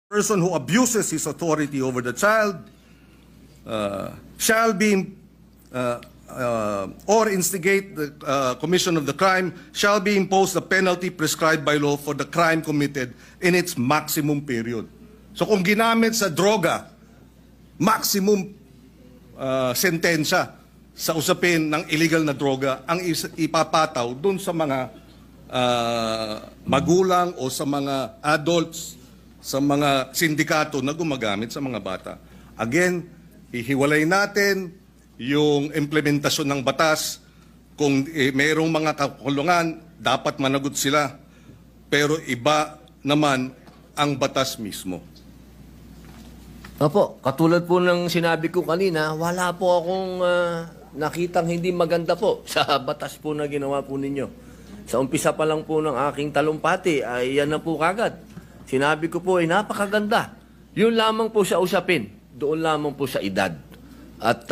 person who abuses his authority over the child shall be or instigate the commission of the crime shall be imposed the penalty prescribed by law for the crime committed in its maximum period. So kung ginamit sa droga, maximum sentensya sa usapin ng illegal na droga ang ipapataw dun sa mga magulang o sa mga adults, sa mga sindikato na gumagamit sa mga bata. Again, ihiwalay natin yung implementasyon ng batas. Kung mayroong mga kakulungan, dapat managot sila. Pero iba naman ang batas mismo. Opo, katulad po ng sinabi ko kanina, wala po akong nakitang hindi maganda po sa batas po na ginawa po ninyo. Sa umpisa pa lang po ng aking talumpati, ay yan na po kagad. Sinabi ko po ay napakaganda. Yun lamang po sa usapin, doon lamang po sa edad. At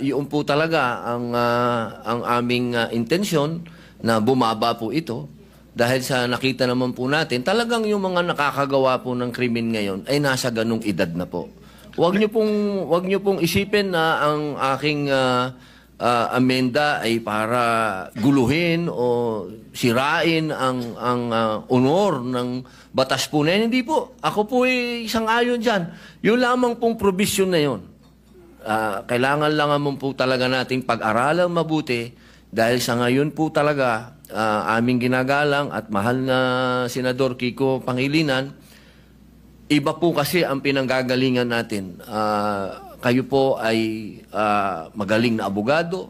yun po talaga ang aming intensyon na bumaba po ito. Dahil sa nakita naman po natin, talagang yung mga nakakagawa po ng krimen ngayon ay nasa ganung edad na po. Huwag niyo pong isipin na ang aking amenda ay para guluhin o sirain ang honor ng batas po na yan. Hindi po. Ako po ay isang ayon dyan. Yung lamang pong provision na yun. Kailangan lang naman po talaga nating pag-aralan mabuti dahil sa ngayon po talaga aming ginagalang at mahal na Senador Kiko Pangilinan, iba po kasi ang pinanggagalingan natin. Kayo po ay magaling na abogado.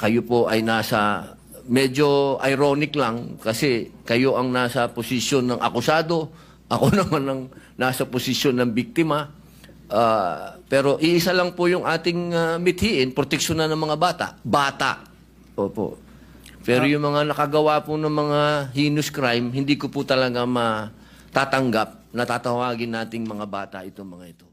Kayo po ay nasa, medyo ironic lang kasi kayo ang nasa posisyon ng akusado. Ako naman ang nasa posisyon ng biktima. Pero iisa lang po yung ating mithiin, proteksyonan ng mga bata. Bata. Opo. Pero yung mga nakagawa po ng mga heinous crime, hindi ko po talaga matatanggap na tatawagin nating mga bata itong mga ito.